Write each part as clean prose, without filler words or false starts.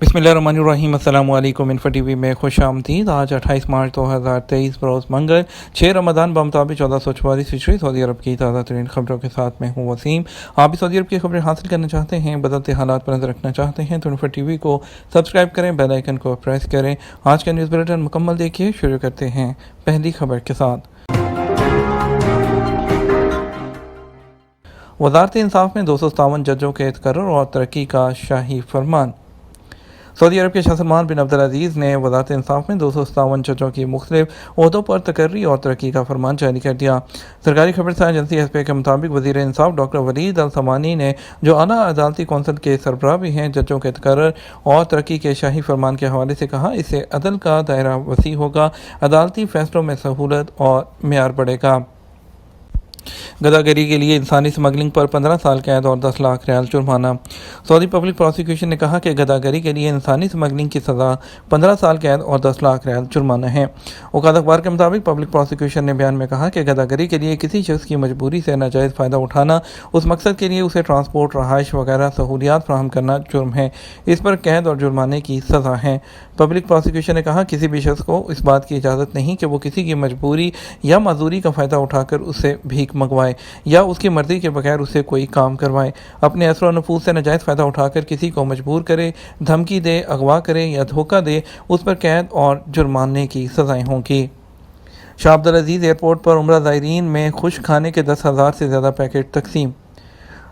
बिस्मिल्लाहिर्रहमानिर्रहीम। अस्सलाम वालेकुम। इन्फो टीवी में खुश आमदीद। आज 28 मार्च 2023 बरोज़ मंगल 6 रमज़ान बमुताबिक 1444 हिजरी सऊदी अरब की ताज़ा तरीन खबरों के साथ मैं हूँ वसीम। आप भी सऊदी अरब की खबरें हासिल करना चाहते हैं, बदलते हालात पर नजर रखना चाहते हैं तो इन्फो टीवी को सब्सक्राइब करें, बेल आइकन को प्रेस करें। आज का न्यूज़ बुलेटिन मुकम्मल देखिए। शुरू करते हैं पहली खबर के साथ। वज़ारत इंसाफ में 257 जजों के तकर्रुर और तरक्की का शाही फरमान। सऊदी अरब के शाह सलमान बिन अब्दुल अजीज़ ने वज़ारत इंसाफ में 257 जजों की मुख्तलिफ ओहदों पर तकर्री और तरक्की का फरमान जारी कर दिया। सरकारी खबरसां एजेंसी एसपी के मुताबिक वज़ीर इंसाफ डॉक्टर वलीद अल समानी ने, जो आला अदालती कौंसिल के सरबराह भी हैं, जजों के तकर्रुर और तरक्की के शाही फरमान के हवाले से कहा, इससे अदल का दायरा वसी होगा, अदालती फैसलों में सहूलत और मेयार बढ़ेगा। गदागरी के लिए इंसानी स्मगलिंग पर 15 साल कैद और 10 लाख रियाल जुर्माना। सऊदी पब्लिक प्रोसिक्यूशन ने कहा कि गदागरी के लिए इंसानी स्मगलिंग की सज़ा 15 साल कैद और 10 लाख रियाल जुर्माना है। औकात अखबार के मुताबिक पब्लिक प्रोसिक्यूशन ने बयान में कहा कि गदागरी के लिए किसी शख्स की मजबूरी से नाजायज़ फ़ायदा उठाना, उस मकसद के लिए उसे ट्रांसपोर्ट, रहाइश वगैरह सहूलियात फराहम करना जुर्म है। इस पर कैद और जुर्माने की सज़ा है। पब्लिक प्रोसिक्यूशन ने कहा, किसी भी शख्स को इस बात की इजाज़त नहीं कि वो किसी की मजबूरी या माजूरी का फ़ायदा उठाकर उससे भीख मंगवाए या उसकी मर्जी के बगैर उससे कोई काम करवाए, अपने असर और नफूस से नाजायज़ फ़ायदा उठाकर किसी को मजबूर करे, धमकी दे, अगवा करे या धोखा दे, उस पर कैद और जुर्माने की सज़ाएँ होंगी। शाह अब्दुल अजीज़ एयरपोर्ट पर उम्रा ज़ायरीन में खुश खाने के 10,000 से ज़्यादा पैकेट तकसीम।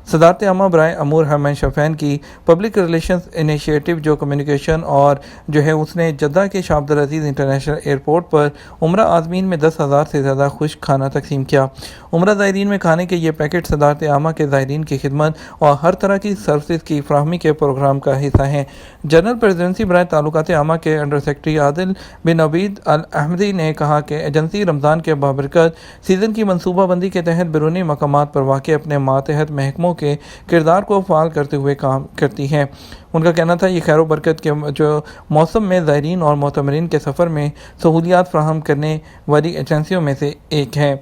सदारत आमा बराए अमूर हरमैन शफ़ैन की पब्लिक रिलेशंस इनिशिएटिव जो कम्युनिकेशन और है उसने जद्दा के शाह अब्दुल अजीज़ इंटरनेशनल एयरपोर्ट पर उम्रा आज़मीन में 10,000 से ज़्यादा खुश खाना तकसीम किया। उम्रा ज़ायरीन में खाने के ये पैकेट सदारत आमा के ज़ायरीन की खिदमत और हर तरह की सर्विस की फ्राहमी के प्रोग्राम का हिस्सा हैं। जनरल प्रेसिडेंसी बराए ताल्लुकात आमा के अंडर सेक्रेटरी आदिल बिन अबीद अल अहमदी ने कहा कि एजेंसी रमज़ान के बाबरकत सीज़न की मनसूबाबंदी के तहत बैरूनी मकामात पर वाक़ अपने मातहत महकमों के किरदार को फ़ाल करते हुए काम करती है। उनका कहना था, ये खैर बरकत के जो मौसम में ज़ायरीन और मोतमरीन के सफ़र में सहूलियात फ़राहम करने वाली एजेंसियों में से एक है।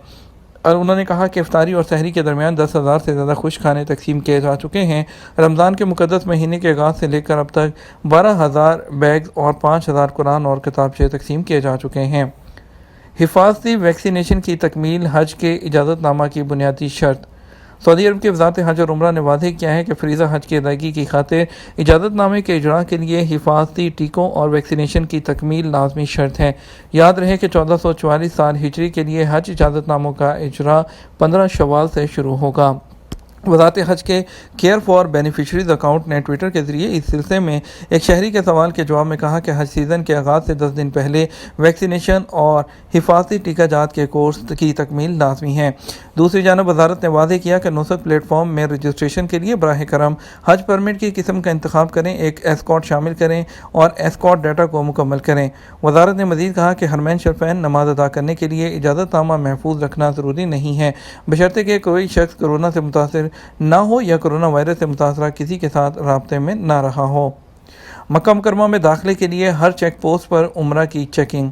और उन्होंने कहा कि इफ्तारी और सहरी के दरमियान 10,000 से ज़्यादा खुश खाने तकसीम किए जा चुके हैं। रमज़ान के मुक़द्दस महीने के आगाज़ से लेकर अब तक 12,000 बैग्स और 5,000 कुरान और किताबचे तकसीम किए जा चुके हैं। हिफाजती वैक्सीनेशन की तकमील हज के इजाज़तनामा की बुनियादी शर्त। सऊदी अरब की वज़ारत हज और उम्रा ने वाज़ेह किया है कि फ़रीज़ा हज की अदायगी की खातिर इजाज़तनामे के इजरा के लिए हिफाजती टीकों और वैक्सीनेशन की तकमील लाजमी शर्त है। याद रहे कि 1444 साल हिजरी के लिए हज इजाज़तनामों का इजरा 15 शवाल से शुरू होगा। वज़ारत हज के केयर फॉर बेनिफिशरीज अकाउंट ने ट्विटर के ज़रिए इस सिलसिले में एक शहरी के सवाल के जवाब में कहा कि हज सीज़न के आगाज़ से 10 दिन पहले वैक्सीनेशन और हिफाजती टीकाजात के कोर्स की तकमील लाजमी है। दूसरी जानब वज़ारत ने वाज़ेह किया कि नुसक प्लेटफॉर्म में रजिस्ट्रेशन के लिए बराह करम हज परमिट की किस्म का इंतखाब करें, एक एस्कॉर्ट शामिल करें और एस्कॉर्ट डाटा को मुकम्मल करें। वज़ारत ने मज़ीद कहा कि हरमैन शरफ़ैन नमाज अदा करने के लिए इजाज़तनामा महफूज रखना ज़रूरी नहीं है, बशर्ते कि कोई शख्स कोरोना से मुतासिर ना हो या कोरोना वायरस से मुतासरा किसी के साथ राब्ते में ना रहा हो। मक्का मुकरमा में दाखिले के लिए हर चेक पोस्ट पर उम्रा की चेकिंग।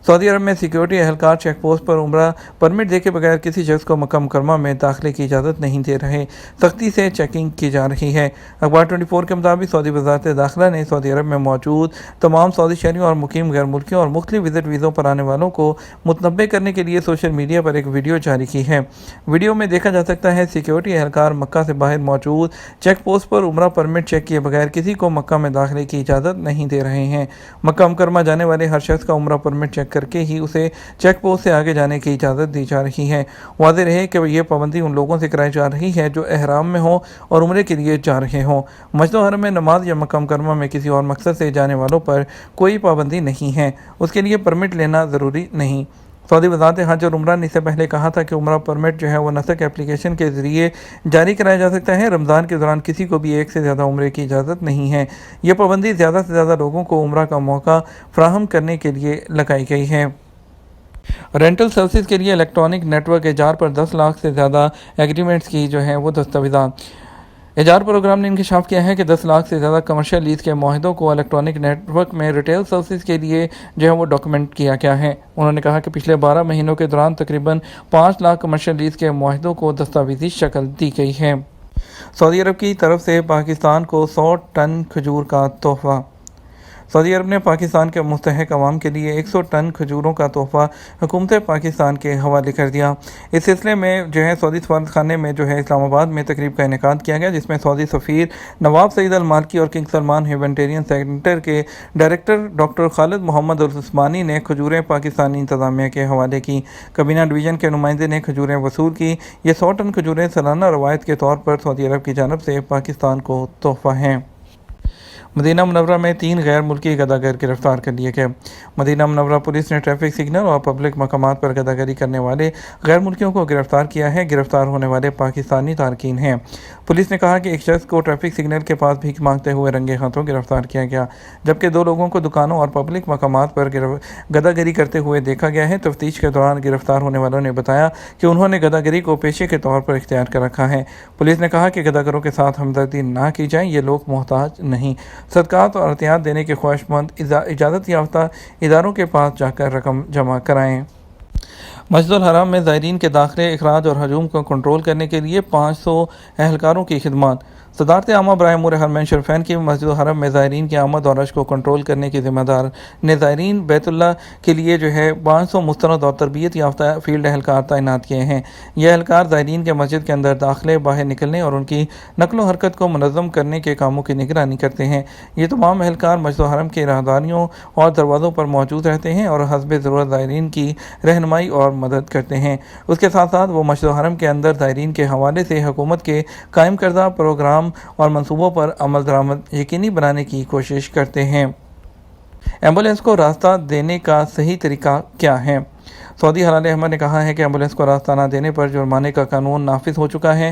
सऊदी अरब में सिक्योरिटी एहलकार चेक पोस्ट पर उम्रा परमिट दे के बगैर किसी शख्स को मक्का मुकरमा में दाखिले की इजाज़त नहीं दे रहे, सख्ती से चेकिंग की जा रही है। अखबार 24 के मुताबिक सऊदी वज़ारत दाखिला ने सऊदी अरब में मौजूद तमाम सऊदी शहरियों और मुकीम गैर मुल्कियों और मुख्तलिफ विज़िट वीज़ों पर आने वालों को मुतनब्बे करने के लिए सोशल मीडिया पर एक वीडियो जारी की है। वीडियो में देखा जा सकता है सिक्योरिटी एहलकार मक्का से बाहर मौजूद चेक पोस्ट पर उम्रा परमिट चेक किए बगैर किसी को मक्का में दाखिले की इजाज़त नहीं दे रहे हैं। मक्का मुकरमा जाने वाले हर शख्स का उम्रा परमिट चेक करके ही उसे चेक पोस्ट से आगे जाने की इजाज़त दी जा रही है। वाज़ेह रहे कि यह पाबंदी उन लोगों से कराई जा रही है जो एहराम में हो और उम्रे के लिए जा रहे हों। मस्जिद हरम में नमाज या मक्का मुकरमा में किसी और मकसद से जाने वालों पर कोई पाबंदी नहीं है, उसके लिए परमिट लेना ज़रूरी नहीं। सऊदी वज़ारत हज और उम्रा ने इससे पहले कहा था कि उम्रा परमिट वो नसक एप्लीकेशन के ज़रिए जारी कराया जा सकता है। रमज़ान के दौरान किसी को भी एक से ज़्यादा उम्रे की इजाज़त नहीं है। यह पाबंदी ज़्यादा से ज़्यादा लोगों को उम्रा का मौका फ़राहम करने के लिए लगाई गई है। रेंटल सर्विस के लिए इलेक्ट्रॉनिक नेटवर्क एजार पर 10 लाख से ज़्यादा एग्रीमेंट्स की वो दस्तावेज़ात। एजार प्रोग्राम ने इंकशाफ किया है कि 10 लाख से ज़्यादा कमर्शियल लीज के माहिदों को इलेक्ट्रॉनिक नेटवर्क में रिटेल सर्विस के लिए वो डॉक्यूमेंट किया गया है। उन्होंने कहा कि पिछले 12 महीनों के दौरान तकरीबन 5 लाख कमर्शियल लीज के माहिदों को दस्तावेजी शक्ल दी गई है। सऊदी अरब की तरफ से पाकिस्तान को 100 टन खजूर का तोहफा। سعودی عرب نے پاکستان کے مستحق عوام کے لیے 100 ٹن کھجوروں کا تحفہ حکومت پاکستان کے حوالے کر دیا۔ اس سلسلے میں سعودی سفارت خانے میں اسلام آباد میں تقریب کا انعقاد کیا گیا، جس میں سعودی سفیر نواب سعید المالکی اور کنگ سلمان ہیومینٹیرین سینٹر کے ڈائریکٹر ڈاکٹر خالد محمد العثمانی نے کھجوریں پاکستانی انتظامیہ کے حوالے کی۔ کابینہ ڈویژن کے نمائندے نے کھجوریں وصول کی۔ یہ 100 ٹن کھجوریں سالانہ روایت کے طور پر سعودی عرب کی جانب سے پاکستان کو تحفہ ہیں۔ مدینہ منورہ میں 3 غیر ملکی گداگر گرفتار کر لیے گئے۔ مدینہ منورہ پولیس نے ٹریفک سگنل اور پبلک مقامات پر گداگری کرنے والے غیر ملکیوں کو گرفتار کیا ہے۔ گرفتار ہونے والے پاکستانی تارکین ہیں۔ پولیس نے کہا کہ ایک شخص کو ٹریفک سگنل کے پاس بھیک مانگتے ہوئے رنگے ہاتھوں گرفتار کیا گیا، جبکہ 2 لوگوں کو دکانوں اور پبلک مقامات پر گداگری کرتے ہوئے دیکھا گیا ہے۔ تفتیش کے دوران گرفتار ہونے والوں نے بتایا کہ انہوں نے گداگری کو پیشے کے طور پر اختیار کر رکھا ہے۔ پولیس نے کہا کہ گداگروں کے ساتھ ہمدردی نہ کی جائے، یہ لوگ محتاج نہیں، صدقات اور عطیات دینے کے خواہش مند اجازت یافتہ اداروں کے پاس جا کر رقم جمع کرائیں۔ مسجد الحرام میں زائرین کے داخلے، اخراج اور ہجوم کو کنٹرول کرنے کے لیے 500 اہلکاروں کی خدمات۔ صدارت عامہ برائے امور حرمین شریفین کی مسجد الحرم میں زائرین کی آمد اور رش کو کنٹرول کرنے کی ذمہ دار نے زائرین بیت اللہ کے لیے 500 مستند اور تربیت یافتہ فیلڈ اہلکار تعینات کیے ہیں۔ یہ اہلکار زائرین کے مسجد کے اندر داخلے، باہر نکلنے اور ان کی نقل و حرکت کو منظم کرنے کے کاموں کی نگرانی کرتے ہیں۔ یہ تمام اہلکار مسجد الحرم کے راہداریوں اور دروازوں پر موجود رہتے ہیں اور حسب ضرورت زائرین کی رہنمائی اور مدد کرتے ہیں۔ اس کے ساتھ ساتھ وہ مسجد الحرم کے اندر زائرین کے حوالے سے حکومت کے قائم کردہ پروگرام اور منصوبوں پر عمل درآمد یقینی بنانے کی کوشش کرتے ہیں۔ ایمبولینس کو راستہ دینے کا صحیح طریقہ کیا ہے؟ سعودی حلال احمد نے کہا ہے کہ ایمبولینس کو راستہ نہ دینے پر جرمانے کا قانون نافذ ہو چکا ہے۔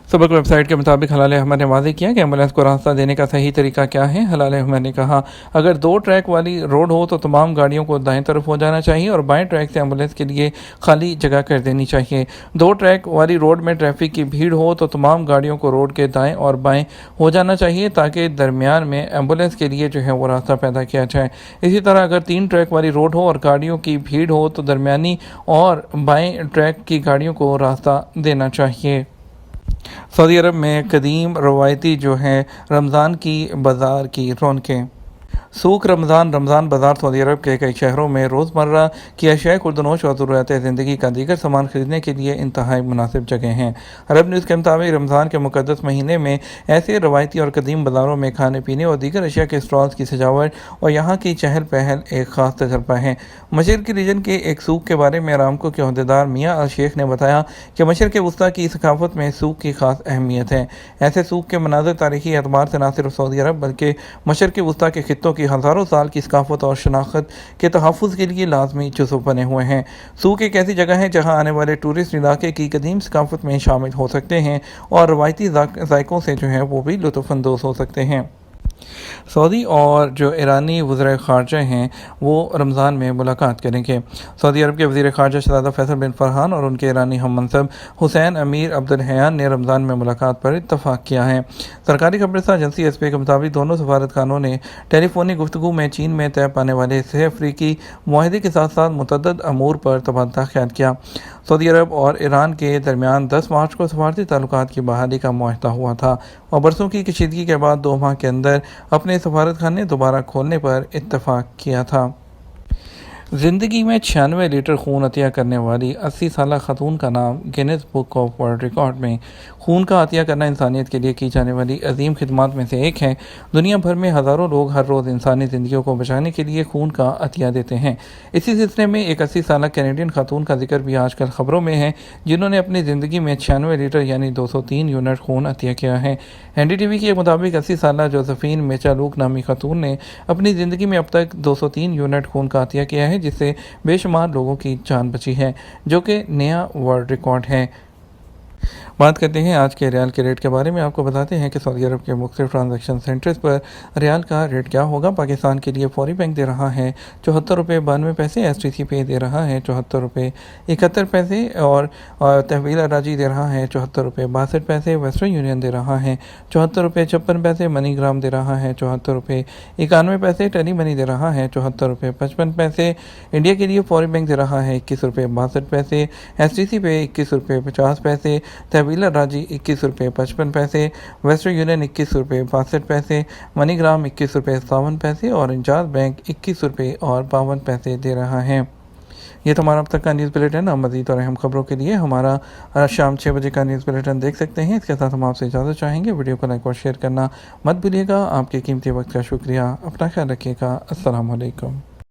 سبق ویب سائٹ کے مطابق حلال احمد نے واضح کیا کہ ایمبولینس کو راستہ دینے کا صحیح طریقہ کیا ہے۔ حلال احمد نے کہا، اگر 2 ٹریک والی روڈ ہو تو تمام گاڑیوں کو دائیں طرف ہو جانا چاہیے اور بائیں ٹریک سے ایمبولینس کے لیے خالی جگہ کر دینی چاہیے۔ 2 ٹریک والی روڈ میں ٹریفک کی بھیڑ ہو تو تمام گاڑیوں کو روڈ کے دائیں اور بائیں ہو جانا چاہیے تاکہ درمیان میں ایمبولینس کے لیے وہ راستہ پیدا کیا جائے۔ اسی طرح اگر 3 ٹریک والی روڈ ہو اور گاڑیوں کی بھیڑ ہو تو درمیانی اور بائیں ٹریک کی گاڑیوں کو راستہ دینا چاہیے۔ سعودی عرب میں قدیم روایتی رمضان کی بازار کی رونقیں۔ سوق رمضان بازار سعودی عرب کے کئی شہروں میں روزمرہ کی اشیاء خوردنوش اور ضروریات زندگی کا دیگر سامان خریدنے کے لیے انتہائی مناسب جگہ ہیں۔ عرب نیوز کے مطابق رمضان کے مقدس مہینے میں ایسے روایتی اور قدیم بازاروں میں کھانے پینے اور دیگر اشیاء کے اسٹالز کی سجاوٹ اور یہاں کی چہل پہل ایک خاص تجربہ ہے۔ مشرق ریجن کے ایک سوق کے بارے میں ارامکو کے عہدیدار میاں الشیخ نے بتایا کہ مشرق وسطیٰ کی ثقافت میں سوق کی خاص اہمیت ہے۔ ایسے سوق کے مناظر تاریخی اعتبار سے نہ صرف سعودی عرب بلکہ مشرق وسطیٰ کے خطوں کی ہزاروں سال کی ثقافت اور شناخت کے تحفظ کے لیے لازمی جزو بنے ہوئے ہیں۔ سوق ایک ایسی جگہ ہے جہاں آنے والے ٹورسٹ علاقے کی قدیم ثقافت میں شامل ہو سکتے ہیں اور روایتی ذائقوں سے وہ بھی لطف اندوز ہو سکتے ہیں۔ سعودی اور ایرانی وزراء خارجہ ہیں وہ رمضان میں ملاقات کریں گے۔ سعودی عرب کے وزیر خارجہ شہزادہ فیصل بن فرحان اور ان کے ایرانی ہم منصب حسین امیر عبدالحیان نے رمضان میں ملاقات پر اتفاق کیا ہے۔ سرکاری خبررساں ایجنسی ایس پی کے مطابق دونوں سفارت خانوں نے ٹیلی فونی گفتگو میں چین میں طے پانے والے سہ افریقی معاہدے کے ساتھ ساتھ متعدد امور پر تبادلہ خیال کیا۔ سعودی عرب اور ایران کے درمیان 10 مارچ کو سفارتی تعلقات کی بحالی کا معاہدہ ہوا تھا اور برسوں کی کشیدگی کے بعد 2 ماہ کے اندر اپنے سفارت خانے دوبارہ کھولنے پر اتفاق کیا تھا۔ زندگی میں 96 لیٹر خون عطیہ کرنے والی 80 سالہ خاتون کا نام Guinness book of world record میں۔ خون کا عطیہ کرنا انسانیت کے لیے کی جانے والی عظیم خدمات میں سے ایک ہے۔ دنیا بھر میں ہزاروں لوگ ہر روز انسانی زندگیوں کو بچانے کے لیے خون کا عطیہ دیتے ہیں۔ اسی سلسلے میں ایک 80 سالہ کینیڈین خاتون کا ذکر بھی آج کل خبروں میں ہے، جنہوں نے اپنی زندگی میں 96 لیٹر یعنی 203 یونٹ خون عطیہ کیا ہے۔ این ڈی ٹی وی کے مطابق 80 سالہ جوزفین میچالوک نامی خاتون نے اپنی زندگی میں اب تک 203 یونٹ خون کا عطیہ کیا ہے، جس سے بے شمار لوگوں کی جان بچی ہے، جو کہ نیا ورلڈ ریکارڈ ہے۔ بات کرتے ہیں آج کے ریال کے ریٹ کے بارے میں۔ آپ کو بتاتے ہیں کہ سعودی عرب کے مختلف ٹرانزیکشن سینٹرز پر ریال کا ریٹ کیا ہوگا۔ پاکستان کے لیے فوری بینک دے رہا ہے 74 روپے 92 پیسے، ایس ٹی سی پے دے رہا ہے 74 روپے 71 پیسے اور تحویل اراضی دے رہا ہے 74 روپے 62 پیسے، ویسٹرن یونین دے رہا ہے 74 روپے 56 پیسے، منی گرام دے رہا ہے 74 روپے 91 پیسے، ٹیلی منی دے رہا ہے 74 روپے 55 پیسے۔ انڈیا کے لیے فوری بینک دے رہا ہے 21 روپے 62 پیسے، ایس ٹی سی پے 21 روپے 50 پیسے، तहवीला राजी 21 रुपये 55 पैसे, वेस्टर्न यूनियन 21 रुपये 62 पैसे, मनीग्राम 21 रुपये 57 पैसे और इंजाज बैंक 21 रुपये और 52 पैसे दे रहा है। ये तो हमारा अब तक का न्यूज़ बुलेटिन। अब मज़ीद और अहम खबरों के लिए हमारा शाम 6 बजे का न्यूज़ बुलेटिन देख सकते हैं। इसके साथ हम आपसे इजाज़त चाहेंगे। वीडियो को लाइक और शेयर करना मत भूलिएगा। आपके कीमती वक्त का शुक्रिया। अपना ख्याल रखिएगा। अस्सलाम वालेकुम।